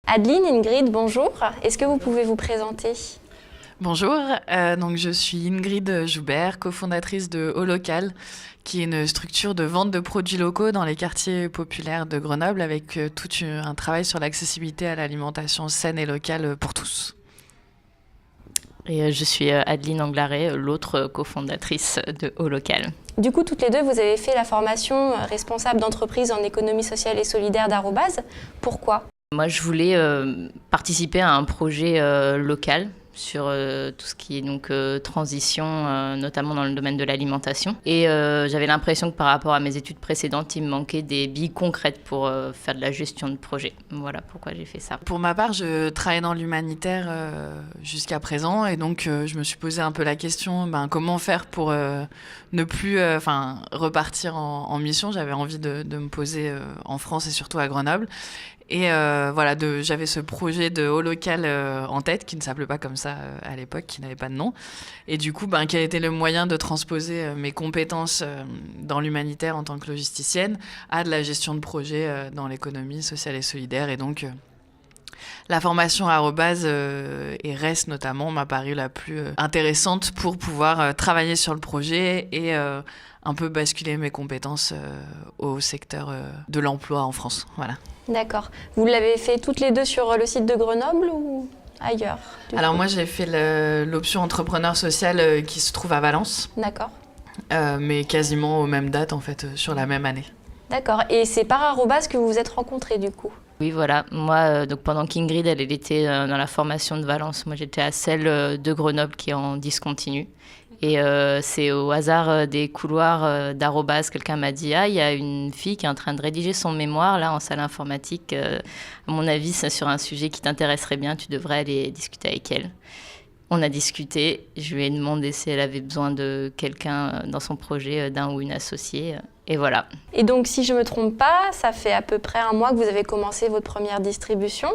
Adeline, Ingrid, bonjour. Est-ce que vous pouvez vous présenter? Bonjour, donc je suis Ingrid Joubert, cofondatrice de Holocal, qui est une structure de vente de produits locaux dans les quartiers populaires de Grenoble avec tout un travail sur l'accessibilité à l'alimentation saine et locale pour tous. Et je suis Adeline Anglaré, l'autre cofondatrice de Holocal. Du coup, toutes les deux, vous avez fait la formation responsable d'entreprise en économie sociale et solidaire d'Arobase. Pourquoi? Moi, je voulais participer à un projet local sur tout ce qui est donc transition, notamment dans le domaine de l'alimentation. Et j'avais l'impression que par rapport à mes études précédentes, il me manquait des billes concrètes pour faire de la gestion de projet. Voilà pourquoi j'ai fait ça. Pour ma part, je travaillais dans l'humanitaire jusqu'à présent et donc je me suis posé un peu la question comment faire pour ne plus repartir en mission. J'avais envie de me poser en France et surtout à Grenoble. Et j'avais ce projet de Holocal en tête, qui ne s'appelait pas comme ça à l'époque, qui n'avait pas de nom. Et du coup, quel était le moyen de transposer mes compétences dans l'humanitaire en tant que logisticienne à de la gestion de projet dans l'économie sociale et solidaire. Et donc, la formation à Arobase et RES notamment m'a paru la plus intéressante pour pouvoir travailler sur le projet et un peu basculer mes compétences au secteur de l'emploi en France. Voilà. D'accord. Vous l'avez fait toutes les deux sur le site de Grenoble ou ailleurs? Alors moi, j'ai fait l'option entrepreneur social qui se trouve à Valence. D'accord. Mais quasiment aux mêmes dates, en fait, sur la même année. D'accord. Et c'est par Arobase que vous vous êtes rencontrés, du coup? Oui, voilà. Moi, donc pendant qu'Ingrid, elle était dans la formation de Valence, moi, j'étais à celle de Grenoble qui est en discontinu. Et c'est au hasard des couloirs d'Arobase, quelqu'un m'a dit « Ah, il y a une fille qui est en train de rédiger son mémoire là en salle informatique. À mon avis, c'est sur un sujet qui t'intéresserait bien, tu devrais aller discuter avec elle. » On a discuté, je lui ai demandé si elle avait besoin de quelqu'un dans son projet, d'un ou une associée, et voilà. Et donc, si je ne me trompe pas, ça fait à peu près un mois que vous avez commencé votre première distribution.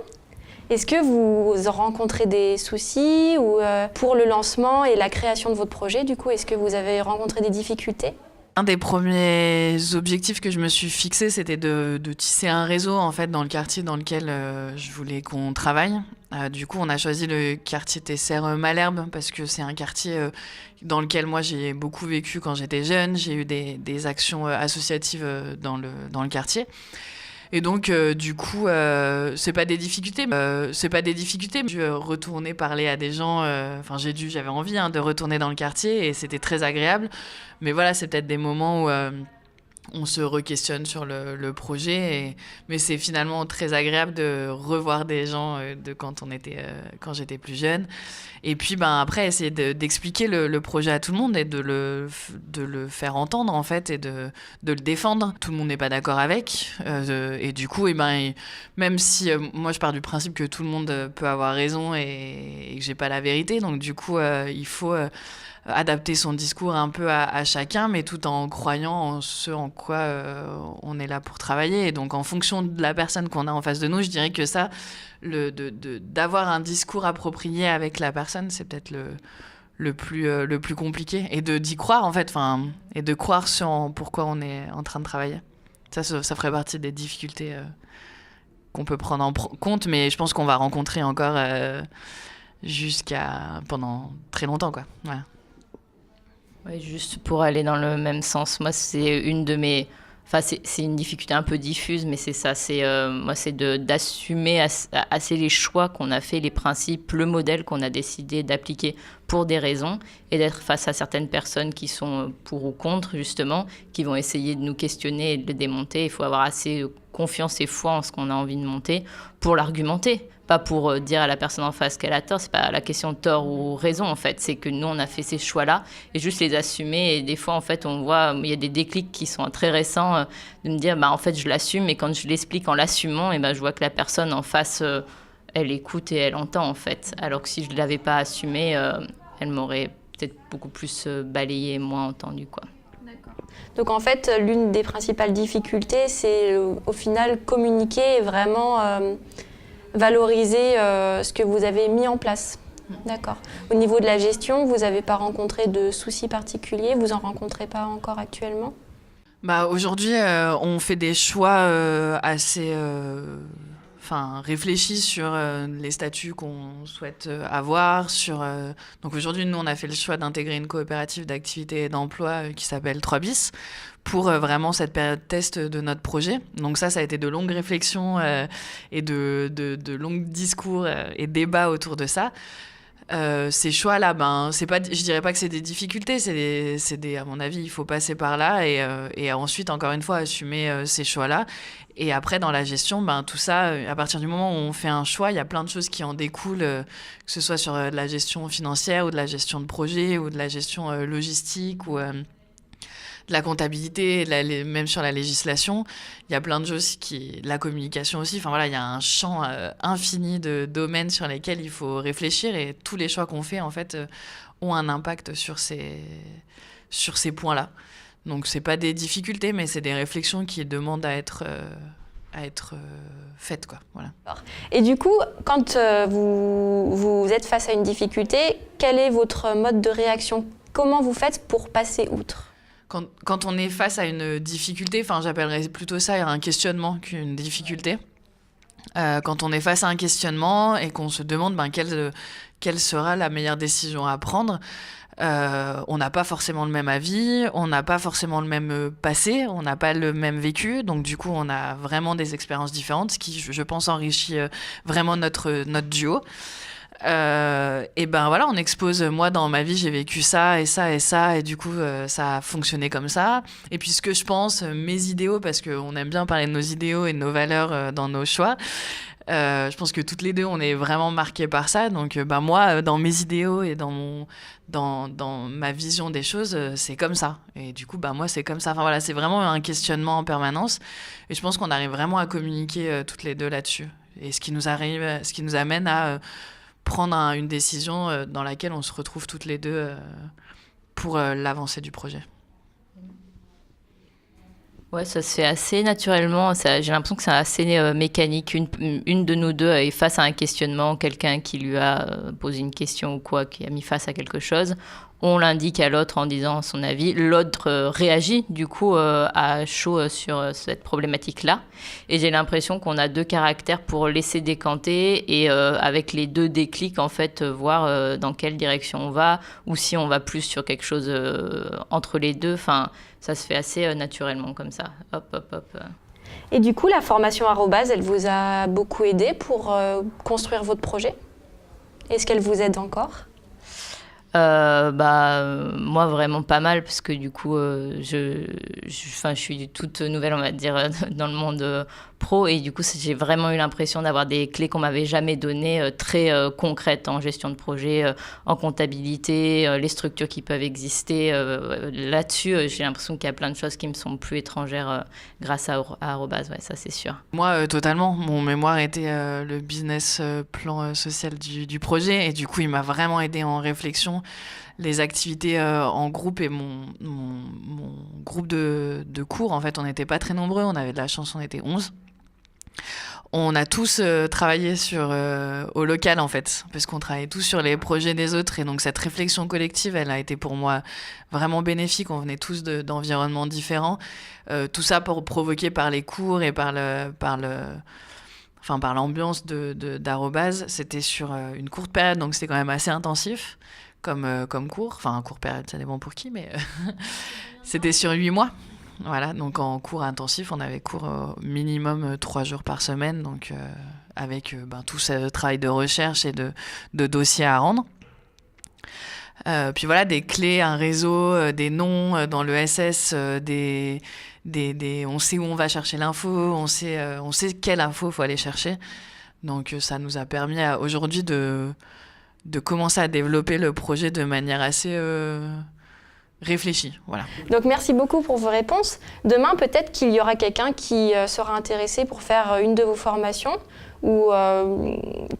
Est-ce que vous rencontrez des soucis ou pour le lancement et la création de votre projet, du coup, est-ce que vous avez rencontré des difficultés? Un des premiers objectifs que je me suis fixé, c'était de tisser un réseau en fait dans le quartier dans lequel je voulais qu'on travaille. Du coup, on a choisi le quartier Tesser-Malherbe parce que c'est un quartier dans lequel moi j'ai beaucoup vécu quand j'étais jeune. J'ai eu des actions associatives dans le quartier. Et donc, du coup, c'est pas des difficultés. Je retournais parler à des gens. J'avais envie de retourner dans le quartier et c'était très agréable. Mais voilà, c'est peut-être des moments où on se re-questionne sur le projet. Mais c'est finalement très agréable de revoir des gens de quand j'étais plus jeune. Et puis, après, essayer d'expliquer le projet à tout le monde et de le faire entendre, en fait, et de le défendre. Tout le monde n'est pas d'accord avec. Et du coup, même si moi, je pars du principe que tout le monde peut avoir raison et que j'ai pas la vérité. Donc, du coup, il faut adapter son discours un peu à chacun, mais tout en croyant en ce en quoi on est là pour travailler. Et donc, en fonction de la personne qu'on a en face de nous, je dirais que ça, d'avoir un discours approprié avec la personne, c'est peut-être le plus compliqué. Et d'y croire, en fait, et de croire pourquoi on est en train de travailler. Ça ferait partie des difficultés qu'on peut prendre en compte, mais je pense qu'on va rencontrer encore pendant très longtemps, quoi. Voilà. Ouais, juste pour aller dans le même sens, moi c'est une de mes... Enfin, c'est une difficulté un peu diffuse, mais c'est ça. Moi, c'est d'assumer assez les choix qu'on a fait, les principes, le modèle qu'on a décidé d'appliquer pour des raisons, et d'être face à certaines personnes qui sont pour ou contre, justement, qui vont essayer de nous questionner et de le démonter. Il faut avoir assez confiance et foi en ce qu'on a envie de monter pour l'argumenter. Pas pour dire à la personne en face qu'elle a tort, c'est pas la question de tort ou raison en fait, c'est que nous on a fait ces choix-là et juste les assumer. Et des fois en fait on voit, il y a des déclics qui sont très récents, de me dire en fait je l'assume, et quand je l'explique en l'assumant, je vois que la personne en face elle écoute et elle entend en fait, alors que si je ne l'avais pas assumé, elle m'aurait peut-être beaucoup plus balayé et moins entendu quoi. Donc en fait, l'une des principales difficultés, c'est au final communiquer et vraiment valoriser ce que vous avez mis en place. D'accord. Au niveau de la gestion, vous n'avez pas rencontré de soucis particuliers? Vous n'en rencontrez pas encore actuellement? Aujourd'hui, on fait des choix assez réfléchi sur les statuts qu'on souhaite avoir. Donc aujourd'hui, nous, on a fait le choix d'intégrer une coopérative d'activité et d'emploi qui s'appelle 3 bis pour vraiment cette période test de notre projet. Donc ça a été de longues réflexions et de longs discours et débats autour de ça. Ces choix-là, je dirais pas que c'est des difficultés, à mon avis, il faut passer par là et ensuite, encore une fois, assumer ces choix-là. Et après, dans la gestion, tout ça, à partir du moment où on fait un choix, il y a plein de choses qui en découlent, que ce soit sur de la gestion financière ou de la gestion de projet ou de la gestion logistique ou de la comptabilité, même sur la législation. Il y a plein de choses la communication aussi. Enfin voilà, il y a un champ infini de domaines sur lesquels il faut réfléchir et tous les choix qu'on fait, en fait, ont un impact sur ces points-là. Donc c'est pas des difficultés, mais c'est des réflexions qui demandent à être faites, quoi. Voilà. Et du coup, quand vous êtes face à une difficulté, quel est votre mode de réaction? Comment vous faites pour passer outre? Quand on est face à une difficulté, j'appellerais plutôt ça un questionnement qu'une difficulté. Quand on est face à un questionnement et qu'on se demande quelle sera la meilleure décision à prendre, on n'a pas forcément le même avis, on n'a pas forcément le même passé, on n'a pas le même vécu, donc du coup on a vraiment des expériences différentes, ce qui, je pense, enrichit vraiment notre duo. Et voilà, on expose, moi dans ma vie j'ai vécu ça et ça et ça, et du coup ça a fonctionné comme ça. Et puis ce que je pense, mes idéaux, parce qu'on aime bien parler de nos idéaux et de nos valeurs dans nos choix, je pense que toutes les deux on est vraiment marquées par ça. Donc moi dans mes idéaux et dans ma vision des choses, c'est comme ça, et du coup moi c'est comme ça. Voilà, c'est vraiment un questionnement en permanence, et je pense qu'on arrive vraiment à communiquer toutes les deux là-dessus, et ce qui nous amène à prendre une décision dans laquelle on se retrouve toutes les deux pour l'avancée du projet. Ouais, ça se fait assez naturellement. J'ai l'impression que c'est assez mécanique. Une de nous deux est face à un questionnement, quelqu'un qui lui a posé une question ou quoi, qui a mis face à quelque chose. On l'indique à l'autre en disant son avis. L'autre réagit du coup à chaud sur cette problématique-là. Et j'ai l'impression qu'on a deux caractères pour laisser décanter et avec les deux déclics, en fait, voir dans quelle direction on va, ou si on va plus sur quelque chose entre les deux. Enfin, ça se fait assez naturellement comme ça. Hop, hop, hop. Et du coup, la formation Arobase, elle vous a beaucoup aidé pour construire votre projet? Est-ce qu'elle vous aide encore? Moi vraiment pas mal, parce que du coup je suis toute nouvelle, on va dire, dans le monde pro, et du coup j'ai vraiment eu l'impression d'avoir des clés qu'on m'avait jamais données, très concrètes en gestion de projet, en comptabilité, les structures qui peuvent exister là-dessus. J'ai l'impression qu'il y a plein de choses qui me sont plus étrangères grâce à Arobase, ouais, ça c'est sûr. Moi totalement, mon mémoire était le business plan social du projet, et du coup il m'a vraiment aidé en réflexion. Les activités en groupe et mon groupe de cours, en fait, on n'était pas très nombreux, on avait de la chance, on était 11. On a tous travaillé au local, en fait, parce qu'on travaillait tous sur les projets des autres, et donc cette réflexion collective, elle a été pour moi vraiment bénéfique. On venait tous d'environnements différents, tout ça provoqué par les cours et par l'ambiance d'Arobase. C'était sur une courte période, donc c'était quand même assez intensif comme cours. Enfin, courte période, ça dépend pour qui, mais c'était sur 8 mois. Voilà, donc en cours intensif, on avait cours au minimum 3 jours par semaine, donc avec tout ce travail de recherche et de dossiers à rendre. Puis voilà, des clés, un réseau, des noms dans le SS, on sait où on va chercher l'info, on sait quelle info faut aller chercher. Donc ça nous a permis aujourd'hui de commencer à développer le projet de manière assez réfléchie. Voilà. Donc merci beaucoup pour vos réponses. Demain, peut-être qu'il y aura quelqu'un qui sera intéressé pour faire une de vos formations, ou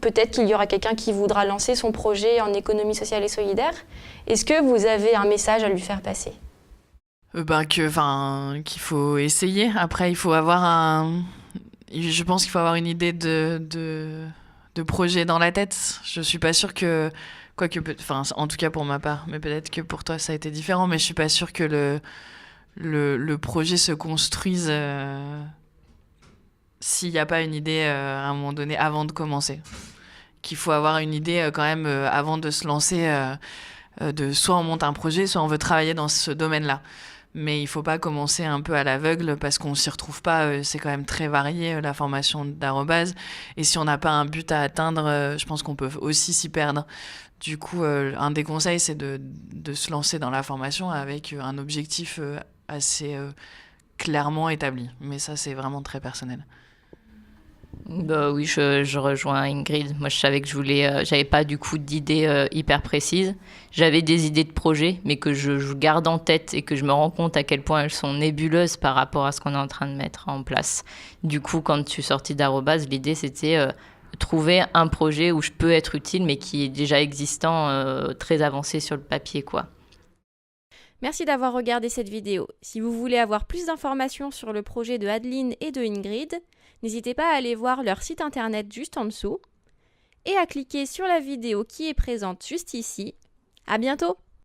peut-être qu'il y aura quelqu'un qui voudra lancer son projet en économie sociale et solidaire. Est-ce que vous avez un message à lui faire passer? Qu'il faut essayer. Après, il faut avoir je pense qu'il faut avoir une idée de projet dans la tête. Je suis pas sûre que, en tout cas pour ma part, mais peut-être que pour toi ça a été différent, mais je suis pas sûre que le projet se construise s'il n'y a pas une idée à un moment donné avant de commencer. Qu'il faut avoir une idée quand même avant de se lancer, de soit on monte un projet, soit on veut travailler dans ce domaine-là. Mais il faut pas commencer un peu à l'aveugle parce qu'on s'y retrouve pas. C'est quand même très varié la formation d'Arobase. Et si on n'a pas un but à atteindre, je pense qu'on peut aussi s'y perdre. Du coup, un des conseils, c'est de se lancer dans la formation avec un objectif assez clairement établi. Mais ça, c'est vraiment très personnel. Bah oui, je rejoins Ingrid. Moi, je savais que j'avais pas du coup d'idées hyper précises. J'avais des idées de projets, mais que je garde en tête et que je me rends compte à quel point elles sont nébuleuses par rapport à ce qu'on est en train de mettre en place. Du coup, quand je suis sortie d'Arobase, l'idée c'était trouver un projet où je peux être utile, mais qui est déjà existant, très avancé sur le papier, quoi. Merci d'avoir regardé cette vidéo. Si vous voulez avoir plus d'informations sur le projet de Adeline et de Ingrid, n'hésitez pas à aller voir leur site internet juste en dessous et à cliquer sur la vidéo qui est présente juste ici. À bientôt!